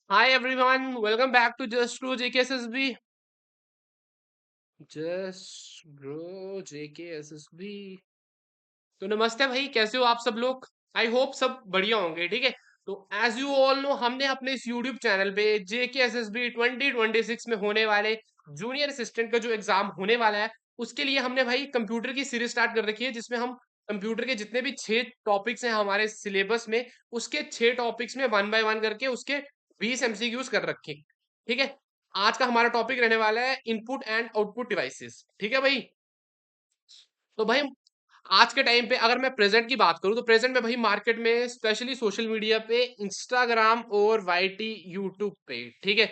Hi everyone, welcome back to Just Bro JKSSB. Just Bro JKSSB. तो नमस्ते भाई, कैसे हो आप सब लोग? आई होप सब बढ़िया होंगे, ठीक है। तो एज यू ऑल नो, हमने अपने इस यूट्यूब चैनल पे JKSSB 2026 में होने वाले जूनियर असिस्टेंट का जो एग्जाम होने वाला है, उसके लिए हमने भाई कंप्यूटर की सीरीज स्टार्ट कर रखी है, जिसमें हम कंप्यूटर के जितने भी 6 टॉपिक्स हैं हमारे सिलेबस में, उसके 6 टॉपिक्स में वन बाय वन करके उसके 20 MCQs कर रखे, ठीक है। आज का हमारा टॉपिक रहने वाला है इनपुट एंड आउटपुट डिवाइसेस, ठीक है भाई। तो भाई आज के टाइम पे अगर मैं प्रेजेंट की बात करूं, तो प्रेजेंट में भाई मार्केट में स्पेशली सोशल मीडिया पे, इंस्टाग्राम और वाईटी, यूट्यूब पे, ठीक है,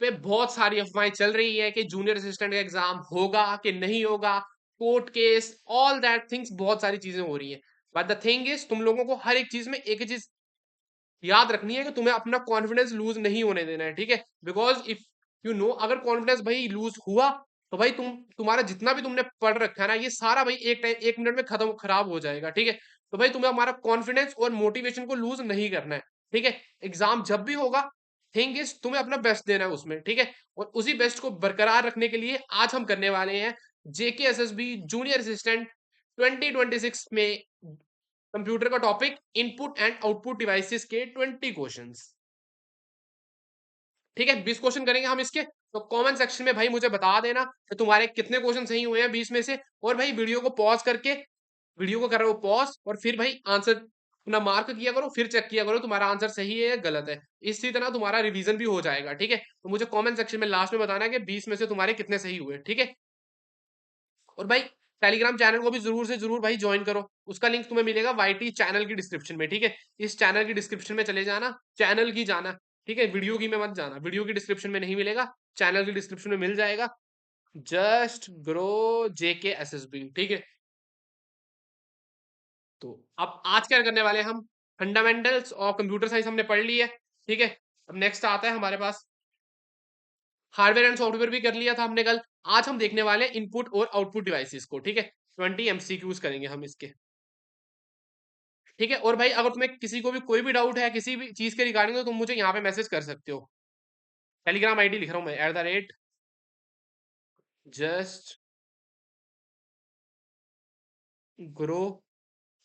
पे बहुत सारी अफवाहें चल रही है कि जूनियर असिस्टेंट का एग्जाम होगा कि नहीं होगा, court case, all that things, बहुत सारी चीजें हो रही है। बट द थिंग इज, तुम लोगों को हर एक चीज में एक ही चीज याद रखनी है कि तुम्हें अपना कॉन्फिडेंस लूज नहीं होने देना है, ठीक है। बिकॉज इफ यू नो, अगर कॉन्फिडेंस भाई लूज हुआ, तो भाई तुम्हारा जितना भी तुमने पढ़ रखा है ना, ये सारा भाई एक टाइम 1 मिनट में खत्म खराब हो जाएगा, ठीक है। तो भाई तुम्हें हमारा कॉन्फिडेंस और मोटिवेशन को लूज नहीं करना है, ठीक है। एग्जाम जब भी होगा, थिंग इज तुम्हें अपना बेस्ट देना है उसमें, ठीक है। और उसी बेस्ट को बरकरार रखने के लिए आज हम करने वाले हैं JKSSB जूनियर असिस्टेंट 2026 में कंप्यूटर का topic input and output devices के 20 क्वेश्चंस, ठीक है। 20 क्वेश्चन करेंगे हम इसके। तो कमेंट सेक्शन में भाई मुझे बता देना कि तुम्हारे कितने क्वेश्चन सही हुए हैं 20 में से। और भाई वीडियो को पॉज करके, वीडियो को करो पॉज, और फिर भाई आंसर अपना मार्क किया करो, फिर चेक किया करो तुम्हारा आंसर सही है या गलत है। इसी तरह तुम्हारा रिवीजन भी हो जाएगा, ठीक है। तो मुझे कमेंट सेक्शन में लास्ट में बताना है कि 20 में से तुम्हारे कितने सही हुए, ठीक है। और भाई टेलीग्राम चैनल को भी जरूर से जरूर भाई ज्वाइन करो। उसका लिंक तुम्हें मिलेगा वाईटी चैनल की डिस्क्रिप्शन में, ठीक है। इस चैनल की डिस्क्रिप्शन में चले जाना, चैनल की जाना, ठीक है। वीडियो की में मत जाना, वीडियो की डिस्क्रिप्शन में नहीं मिलेगा, चैनल की डिस्क्रिप्शन में मिल जाएगा। जस्ट ग्रो JKSSB, ठीक है। तो अब आज क्या करने वाले हैं हम, फंडामेंटल्स और कंप्यूटर साइंस हमने पढ़ ली है, ठीक है। अब नेक्स्ट आता है हमारे पास हार्डवेयर एंड सॉफ्टवेयर, भी कर लिया था हमने कल। आज हम देखने वाले हैं इनपुट और आउटपुट डिवाइसेस को, ठीक है। 20 MCQs करेंगे हम इसके, ठीक है। और भाई अगर तुम्हें किसी को भी कोई भी डाउट है किसी भी चीज के रिगार्डिंग, तो तुम मुझे यहाँ पे मैसेज कर सकते हो। टेलीग्राम आईडी लिख रहा हूँ मैं, @just ग्रो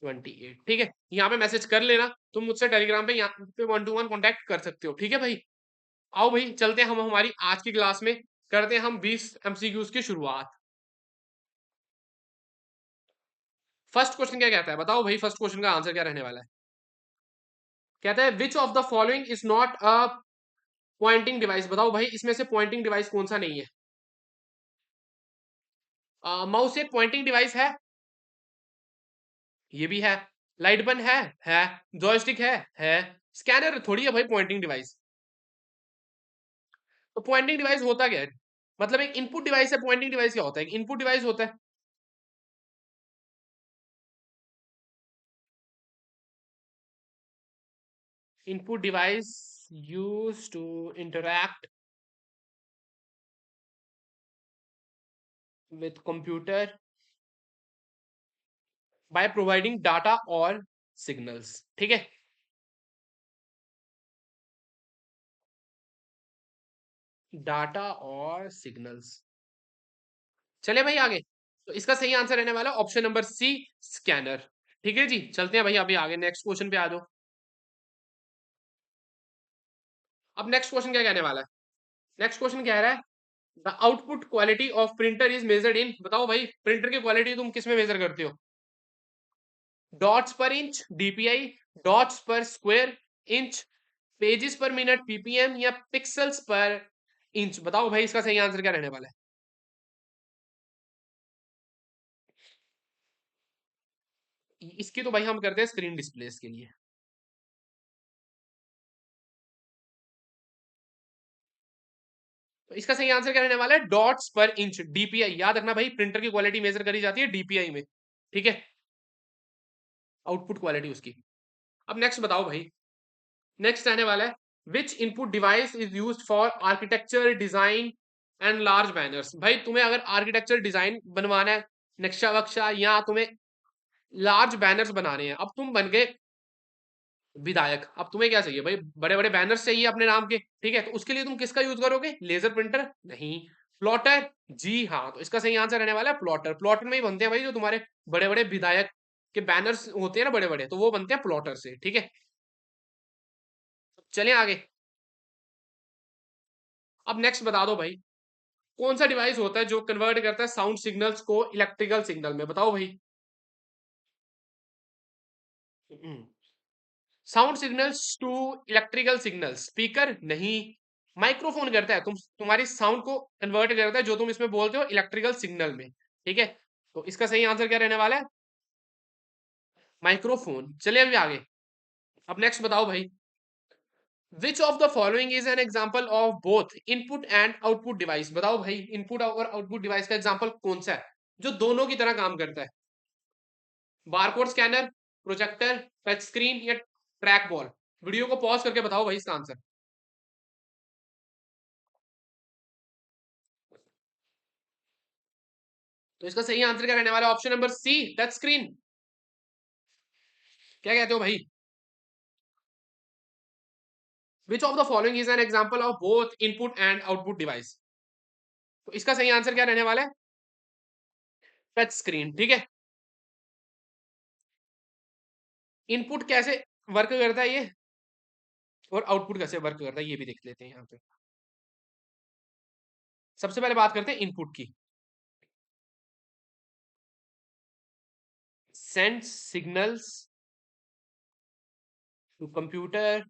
28, ठीक है। यहाँ पे मैसेज कर लेना, तुम मुझसे टेलीग्राम पे यहाँ पे 1 to 1 कॉन्टेक्ट कर सकते हो, ठीक है भाई। आओ भाई चलते हैं हम हमारी आज की क्लास में, करते हैं हम 20 MCQs की शुरुआत। फर्स्ट क्वेश्चन क्या कहता है, बताओ भाई, फर्स्ट क्वेश्चन का आंसर क्या रहने वाला है। कहता है विच of the following is not a pointing device, बताओ भाई इसमें से पॉइंटिंग डिवाइस कौन सा नहीं है। माउस एक पॉइंटिंग डिवाइस है, ये भी है। लाइट बन है। जॉयस्टिक है। स्कैनर थोड़ी है भाई पॉइंटिंग डिवाइस। तो पॉइंटिंग डिवाइस होता क्या है, मतलब एक इनपुट डिवाइस है। पॉइंटिंग डिवाइस क्या होता है, एक इनपुट डिवाइस होता है। Input device use to interact with computer by providing data और सिग्नल्स, ठीक है। डाटा और सिग्नल्स, चले भाई आगे। तो इसका सही आंसर रहने वाला ऑप्शन नंबर सी, स्कैनर, ठीक है जी। चलते हैं भाई अभी आगे, नेक्स्ट क्वेश्चन पे आ जाओ। अब नेक्स्ट क्वेश्चन क्या कहने वाला है, नेक्स्ट क्वेश्चन कह रहा है the output quality of printer is measured in, बताओ भाई प्रिंटर की क्वालिटी तुम किस में मेजर करते हो। डॉट्स पर इंच DPI, डॉट्स पर स्क्वायर इंच, पेजेस पर मिनट PPM, या पिक्सल्स पर इंच, बताओ भाई इसका सही आंसर क्या रहने वाला है। इसकी तो भाई हम करते हैं स्क्रीन डिस्प्लेस के लिए। तो इसका सही आंसर क्या रहने वाला है, डॉट्स पर इंच DPI। याद रखना भाई, प्रिंटर की क्वालिटी मेजर करी जाती है DPI में, ठीक है, आउटपुट क्वालिटी उसकी। अब नेक्स्ट बताओ भाई, नेक्स्ट आने वाला है which input device is use for architecture design and large banners. भाई तुम्हें अगर आर्किटेक्चर डिजाइन बनवाना है, नक्शा वक्शा, या तुम्हें लार्ज बैनर्स बनाने हैं, अब तुम बन गए विधायक। अब तुम्हें क्या चाहिए भाई, बड़े बड़े बैनर्स चाहिए अपने नाम के, ठीक है, तो उसके लिए तुम किसका यूज करोगे, लेजर प्रिंटर नहीं, प्लॉटर, जी हाँ, तो इसका सही आंसर रहने वाला है प्लॉटर। प्लॉटर में ही बनते हैं भाई जो तुम्हारे बड़े बड़े विधायक के बैनर्स होते हैं ना बड़े बड़े, तो वो बनते हैं प्लॉटर से, ठीक है। चलें आगे। अब नेक्स्ट बता दो भाई, कौन सा डिवाइस होता है जो कन्वर्ट करता है साउंड सिग्नल्स को इलेक्ट्रिकल सिग्नल में, बताओ भाई। Sound signals to electrical signal, speaker नहीं, माइक्रोफोन करता है, तुम्हारी साउंड को कन्वर्ट करता है जो तुम इसमें बोलते हो इलेक्ट्रिकल सिग्नल में, ठीक है। तो इसका सही आंसर क्या रहने वाला है, माइक्रोफोन। चलिए अभी आगे। अब नेक्स्ट बताओ भाई, which of the following is an example of both input and output device, बताओ भाई इनपुट और आउटपुट डिवाइस का एग्जांपल कौन सा है जो दोनों की तरह काम करता है, barcode scanner, projector, touch screen या ट्रैक बॉल। वीडियो को पॉज करके बताओ भाई इसका आंसर। तो इसका सही आंसर क्या रहने वाला है, option number C, touch screen. क्या कहते हो भाई, which of the following is an example of both input and output device, तो इसका सही आंसर क्या रहने वाला है, टच स्क्रीन, ठीक है। इनपुट कैसे वर्क करता है ये, और आउटपुट कैसे वर्क करता है ये भी देख लेते हैं यहाँ पे। सबसे पहले बात करते हैं इनपुट की, send signals to computer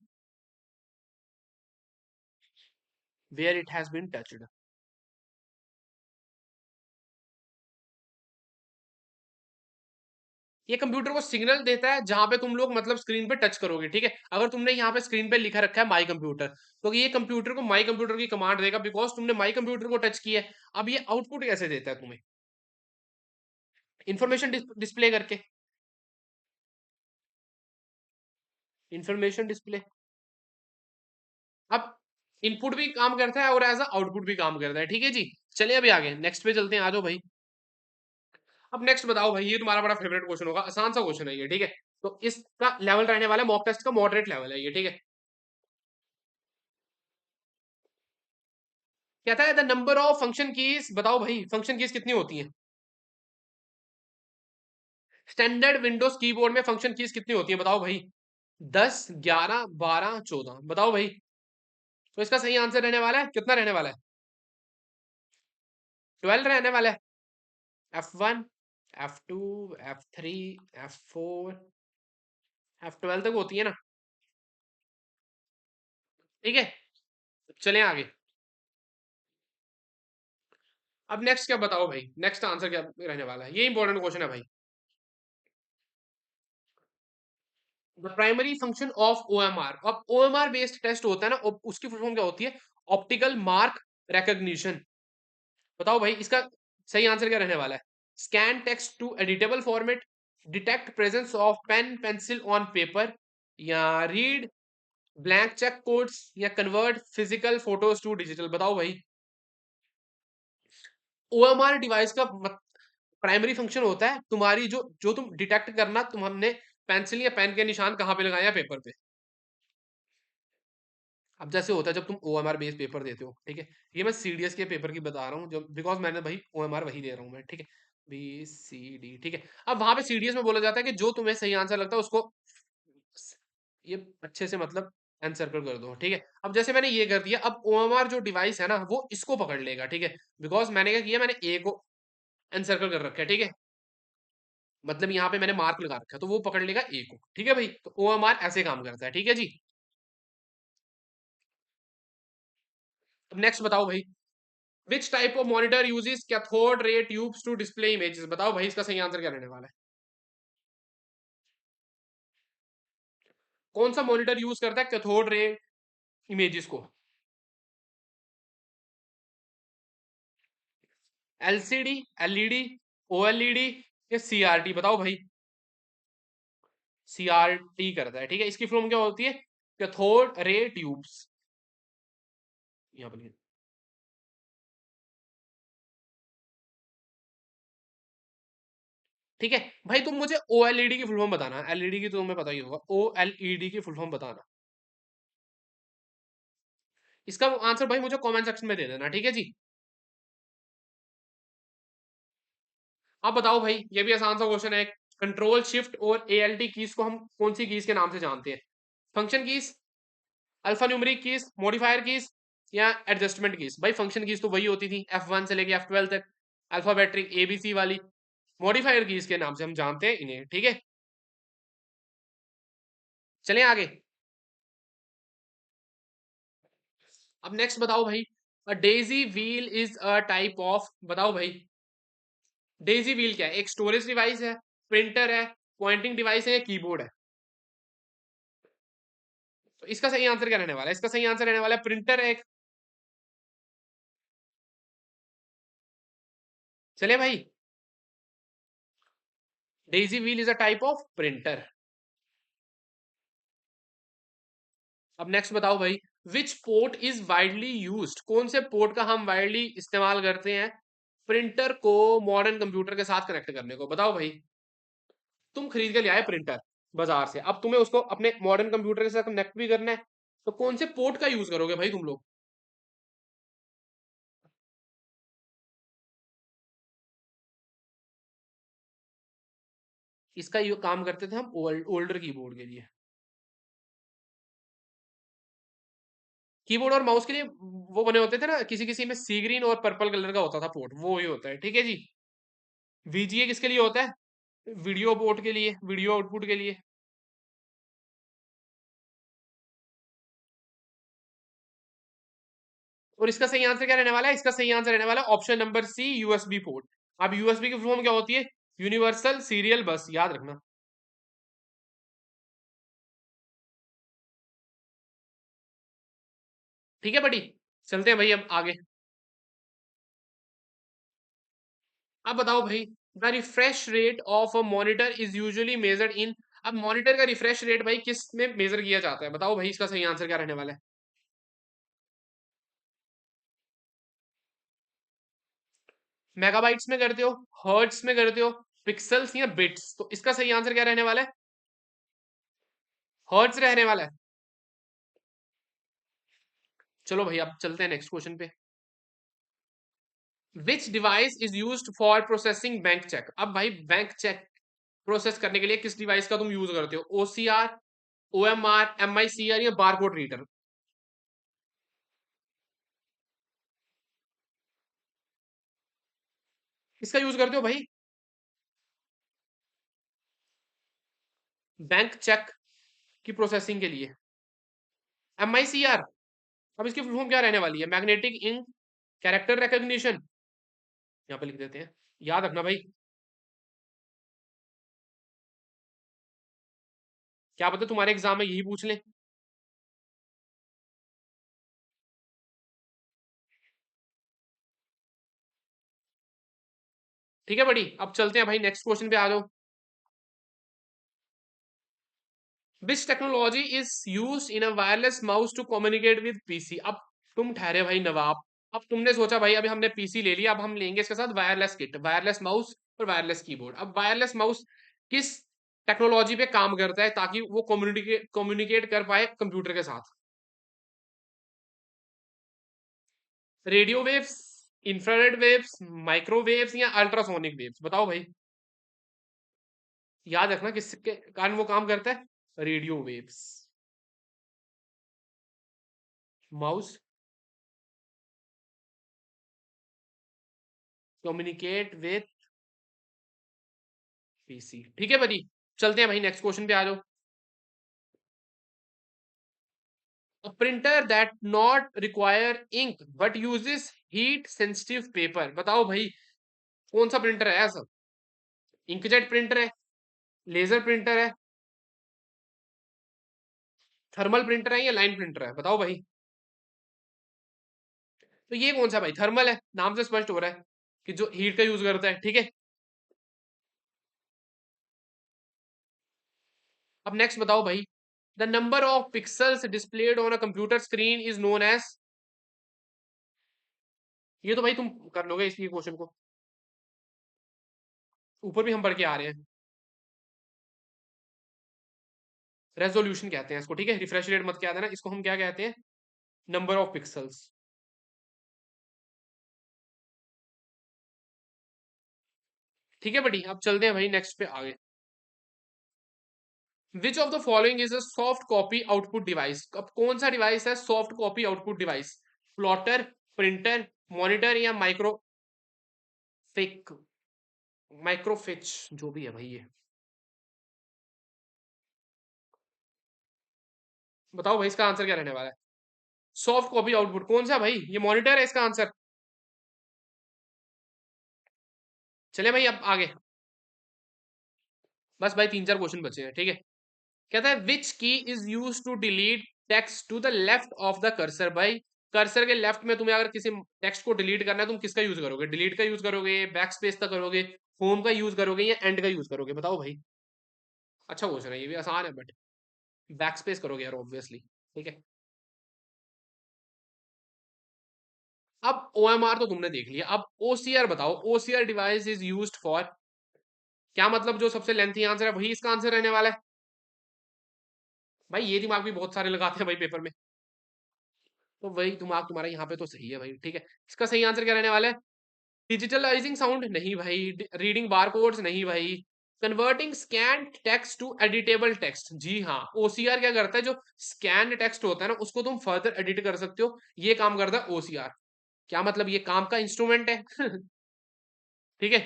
where it has been touched. ये कंप्यूटर को सिग्नल देता है जहां पे तुम लोग मतलब स्क्रीन पे टच करोगे, ठीक है। अगर तुमने यहाँ पे स्क्रीन पे लिखा रखा है माई कंप्यूटर, तो ये कंप्यूटर को माई कंप्यूटर की कमांड देगा, बिकॉज तुमने माई कंप्यूटर को टच किया है। अब ये आउटपुट कैसे देता है तुम्हें, इंफॉर्मेशन डिस्प्ले करके, इंफॉर्मेशन डिस्प्ले। अब इनपुट भी काम करता है और एज आउटपुट भी काम करता है, ठीक है जी। चलिए अभी आगे नेक्स्ट पे चलते हैं, आ जाओ भाई। अब नेक्स्ट बताओ भाई, ये तुम्हारा बड़ा फेवरेट क्वेश्चन होगा, आसान सा क्वेश्चन है ये, ठीक है। तो इसका लेवल रहने वाला है मॉक टेस्ट का मॉडरेट लेवल है ये, ठीक है। कहता है the number of function keys, बताओ भाई फंक्शन कीज कितनी होती हैं, स्टैंडर्ड विंडोज कीबोर्ड में फंक्शन कीज कितनी होती है, बताओ भाई। 10, 11, 12, 14, बताओ भाई। तो इसका सही आंसर रहने वाला है, कितना रहने वाला है, 12 रहने वाला है। F1, F2, F3, F4, F12 तक होती है ना, ठीक है। चलें आगे। अब नेक्स्ट क्या बताओ भाई, नेक्स्ट आंसर क्या रहने वाला है, ये इंपॉर्टेंट क्वेश्चन है भाई। The primary function of OMR, अब ओएमआर बेस्ड टेस्ट होता है ना, उसकी फुल फॉर्म क्या होती है, ऑप्टिकल मार्क रिकॉग्निशन। बताओ भाई इसका सही आंसर क्या रहने वाला है, scan text to editable format, detect presence of pen pencil on paper, या रीड ब्लैंक चेक कोड्स, या convert physical photos to digital, बताओ भाई। ओएमआर डिवाइस का प्राइमरी फंक्शन होता है तुम्हारी जो जो तुम डिटेक्ट करना तुम हमने पेंसिल या पेन के निशान कहाँ पे लगाए हैं, पेपर पे। अब जैसे होता है जब तुम ओएमआर बेस्ड पेपर देते हो, ठीक है, ये मैं सीडीएस के पेपर की बता रहा हूँ जो, बिकॉज मैंने भाई ओएमआर वही दे रहा हूँ मैं, ठीक है, BCD, ठीक है। अब वहां पे सीडीएस में बोला जाता है कि जो तुम्हें सही आंसर लगता है उसको ये अच्छे से मतलब एनसर्कल कर दो, ठीक है। अब जैसे मैंने ये कर दिया, अब ओएमआर जो डिवाइस है ना वो इसको पकड़ लेगा, ठीक है, बिकॉज मैंने क्या किया, मैंने ए को एनसर्कल कर रखा है, ठीक है, मतलब यहाँ पे मैंने मार्क लगा रखा है, तो वो पकड़ लेगा ए को, ठीक है भाई। तो ओएमआर ऐसे काम करता है, ठीक है जी। अब नेक्स्ट बताओ भाई, which type of monitor uses cathode ray tubes to display images, बताओ भाई इसका सही आंसर क्या रहने वाला है, कौन सा मॉनिटर यूज करता है कैथोड रे इमेजेस को, एलसीडी, एलईडी, ओएलईडी या सीआरटी, बताओ भाई। सीआरटी करता है, ठीक है, इसकी फॉर्म क्या होती है, कैथोड रे ट्यूब्स, यहाँ पर ठीक है भाई, तुम मुझे OLED की फुल फॉर्म बताना। एलईडी की तो तुम्हें पता ही होगा, OLED की फुल फॉर्म बताना। इसका आंसर भाई मुझे कमेंट सेक्शन में दे देना, ठीक है जी। अब बताओ भाई, ये भी आसान सा क्वेश्चन है। कंट्रोल शिफ्ट और ALT कीज को हम कौन सी कीज के नाम से जानते हैं? Function keys, alpha numeric keys, modifier keys, या एडजस्टमेंट कीज? भाई फंक्शन कीज तो वही होती थी F1 से लेके F12 तक, अल्फाबेट्रिक ABC वाली। मॉडिफायर कीज के नाम से हम जानते हैं इन्हें, ठीक है। चलें आगे। अब नेक्स्ट बताओ भाई, a daisy wheel is a type of, बताओ भाई डेजी व्हील क्या है? एक स्टोरेज डिवाइस है, प्रिंटर है, पॉइंटिंग डिवाइस है, या कीबोर्ड है? तो इसका सही आंसर क्या रहने वाला है? इसका सही आंसर रहने वाला है प्रिंटर है एक। चले भाई, daisy wheel is a type of printer. अब नेक्स्ट बताओ भाई, विच पोर्ट इज वाइडली यूज्ड? कौन से पोर्ट का हम वाइडली इस्तेमाल करते हैं प्रिंटर को मॉडर्न कंप्यूटर के साथ कनेक्ट करने को? बताओ भाई, तुम खरीद के ले आए प्रिंटर बाजार से, अब तुम्हें उसको अपने मॉडर्न कंप्यूटर के साथ कनेक्ट भी करना है, तो कौन से पोर्ट का यूज करोगे भाई तुम लोग? इसका ये काम करते थे हम ओल्डर कीबोर्ड के लिए। कीबोर्ड और माउस के लिए वो बने होते थे ना, किसी किसी में सी ग्रीन और पर्पल कलर का होता था पोर्ट, वो ही होता है, ठीक है जी। VGA किसके लिए होता है? वीडियो पोर्ट के लिए, वीडियो आउटपुट के लिए। और इसका सही आंसर क्या रहने वाला है? इसका सही आंसर रहने वाला है option number C, USB port. अब USB की फॉर्म क्या होती है? यूनिवर्सल सीरियल बस, याद रखना। ठीक है बड़ी, चलते हैं भाई अब आगे। अब बताओ भाई, the refresh rate of a monitor is usually measured in. अब मॉनिटर का रिफ्रेश रेट भाई किस में मेजर किया जाता है? बताओ भाई, इसका सही आंसर क्या रहने वाला है? मेगाबाइट्स में करते हो, हर्ट्स में करते हो, पिक्सल्स या बिट्स? तो इसका सही आंसर क्या रहने वाला है? हर्ट्स रहने वाला है। चलो भाई, अब चलते हैं नेक्स्ट क्वेश्चन पे। विच device is used for processing bank cheque? अब भाई बैंक चेक प्रोसेस करने के लिए किस डिवाइस का तुम यूज करते हो? OCR, OMR, MICR, या बारकोड रीडर? इसका यूज करते हो भाई बैंक चेक की प्रोसेसिंग के लिए? MICR। अब इसकी फुल फॉर्म क्या रहने वाली है? मैग्नेटिक इंक कैरेक्टर रिकॉग्निशन, यहाँ पे लिख देते हैं, याद रखना भाई। क्या पता तुम्हारे एग्जाम में यही पूछ ले। ठीक है बड़ी, अब चलते हैं भाई नेक्स्ट क्वेश्चन पे आ जाओ। Which technology is use in a wireless mouse to communicate with PC? अब तुम ठहरे भाई नवाब। अब तुमने सोचा भाई अभी हमने PC ले लिया, अब हम लेंगे इसके साथ वायरलेस किट, वायरलेस माउस और वायरलेस कीबोर्ड। अब वायरलेस माउस किस टेक्नोलॉजी पे काम करता है ताकि वो कम्युनिकेट कम्युनिकेट कर पाए कंप्यूटर के साथ? Radio waves, infrared waves, microwaves, या अल्ट्रासोनिक वेव्स? बताओ भाई, याद रखना किसके कारण वो काम करता है। Radio waves. Mouse communicate with PC, ठीक है buddy। चलते हैं भाई नेक्स्ट क्वेश्चन पे आ जाओ। A printer that not require ink but uses heat sensitive paper? बताओ भाई, कौन सा प्रिंटर है ऐसा? इंकजेट प्रिंटर है, लेजर प्रिंटर है, थर्मल प्रिंटर है, या लाइन प्रिंटर है? बताओ भाई। तो ये कौन सा भाई? थर्मल है, नाम से स्पष्ट हो रहा है कि जो हीट का यूज करता है, ठीक है। अब नेक्स्ट बताओ भाई, the number of pixels displayed on a computer screen is known as. ये तो भाई तुम कर लोगे इसी क्वेश्चन को। ऊपर भी हम पढ़ के आ रहे हैं। रेजोल्यूशन कहते हैं इसको, ठीक है, रिफ्रेश रेट मत क्या देना, इसको हम क्या कहते हैं, नंबर ऑफ पिक्सल्स। ठीक है बड़ी, अब चलते हैं भाई नेक्स्ट पे आगे। विच of the following is a soft copy output device? अब कौन सा डिवाइस है soft copy output device? Plotter, printer, monitor या फिक माइक्रोफिच, जो भी है भाई ये। बताओ भाई इसका आंसर क्या रहने वाला है? सॉफ्ट कॉपी आउटपुट कौन सा भाई? ये मॉनिटर है इसका आंसर। चले भाई अब आगे। बस भाई तीन चार क्वेश्चन बचे हैं, ठीक है। कहता है which key is use to delete text to the left of the cursor? भाई कर्सर के लेफ्ट में तुम्हें अगर किसी टेक्स्ट को डिलीट करना है, तुम किसका यूज करोगे? डिलीट का यूज करोगे, बैक स्पेस का करोगे, होम का यूज करोगे या एंड का यूज करोगे? बताओ भाई। अच्छा क्वेश्चन है, ये भी आसान है बट बैक स्पेस करोगे यार ऑब्वियसली। ठीक है। अब OMR तो तुमने देख लिया, अब OCR बताओ। OCR device is used for क्या? मतलब जो सबसे लेंथी आंसर है वही इसका आंसर रहने वाला है। भाई ये दिमाग भी बहुत सारे लगाते हैं भाई पेपर में, तो वही दिमाग तुम्हारा यहाँ पे तो सही है भाई, ठीक है। इसका सही आंसर क्या रहने वाला है? डिजिटलाइजिंग साउंड नहीं भाई, रीडिंग बारकोड्स नहीं भाई, converting scan text to editable text. जी हाँ, OCR क्या करता है, जो स्कैन टेक्स्ट होता है ना उसको तुम फर्दर एडिट कर सकते हो, ये काम करता है OCR। क्या मतलब? ये काम का इंस्ट्रूमेंट है। ठीक है।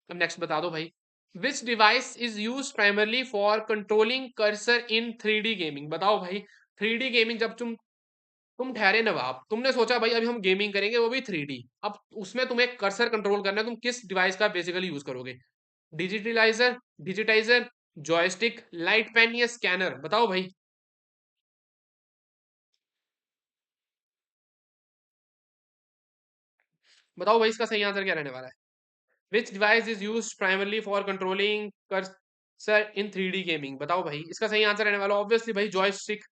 अब नेक्स्ट बता दो भाई। विच device is use primarily for controlling cursor in 3D gaming? बताओ भाई। 3D गेमिंग, जब तुम ठहरे नवाब, तुमने सोचा भाई अभी हम गेमिंग करेंगे वो भी 3D, अब उसमें तुम्हें कर्सर कंट्रोल करना है, तुम किस डिवाइस का बेसिकली यूज करोगे? डिजिटलाइजर, डिजिटाइजर, जॉयस्टिक, लाइट पेन या स्कैनर? बताओ भाई। बताओ भाई इसका सही आंसर क्या रहने वाला है? विच device is use primarily for controlling cursor in 3D gaming? बताओ भाई इसका सही आंसर रहने वाला ऑब्वियसली भाई जॉयस्टिक।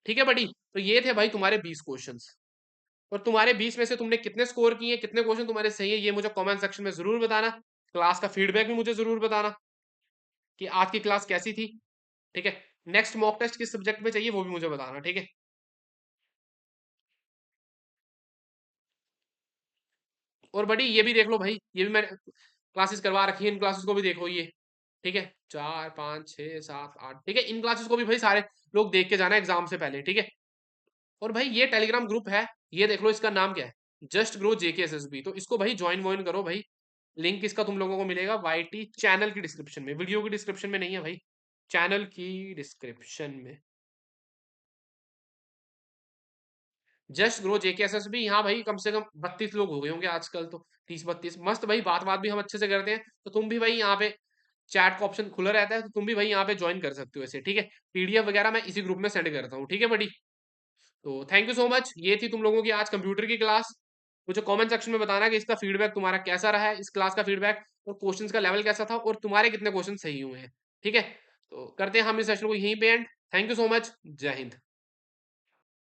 ठीक है बड़ी, तो ये थे भाई तुम्हारे 20 क्वेश्चंस। और तुम्हारे 20 में से तुमने कितने स्कोर किए, कितने क्वेश्चन तुम्हारे सही है, ये मुझे कमेंट सेक्शन में जरूर बताना। क्लास का फीडबैक भी मुझे जरूर बताना कि आज की क्लास कैसी थी। ठीक है। नेक्स्ट मॉक टेस्ट किस सब्जेक्ट में चाहिए वो भी मुझे बताना, ठीक है। और बड़ी ये भी देख लो भाई, ये भी मैंने क्लासेस करवा रखी है, इन क्लासेस को भी देखो ये। ठीक है, 4 5 6 7 8, ठीक है, इन क्लासेस को भी भाई सारे लोग देख के जाना एग्जाम से पहले, ठीक है। और भाई ये टेलीग्राम ग्रुप है, ये देख लो इसका नाम क्या है, जस्ट ग्रो JKSSB, तो इसको भाई ज्वाइन वॉइन करो भाई। लिंक इसका तुम लोगों को मिलेगा YT चैनल की डिस्क्रिप्शन में, वीडियो की डिस्क्रिप्शन में नहीं है भाई, चैनल की डिस्क्रिप्शन में। जस्ट ग्रो JKSSB, यहाँ भाई कम से कम 32 लोग हो गए होंगे आजकल तो, 30 32 मस्त भाई, बात बात भी हम अच्छे से करते हैं, तो तुम भी भाई यहाँ पे चैट का ऑप्शन खुला रहता है, तो तुम भी भाई यहाँ पे ज्वाइन कर सकते हो ऐसे, ठीक है। PDF वगैरह मैं इसी ग्रुप में सेंड करता हूँ, ठीक है बड़ी। तो थैंक यू सो मच, ये थी तुम लोगों की आज कंप्यूटर की क्लास। मुझे कमेंट सेक्शन में बताना कि इसका फीडबैक तुम्हारा कैसा रहा है, इस क्लास का फीडबैक, और क्वेश्चंस का लेवल कैसा था, और तुम्हारे कितने क्वेश्चन सही हुए हैं, ठीक है। तो करते हैं हम इस सेशन को यहीं पे and. Thank you so much, जय हिंद।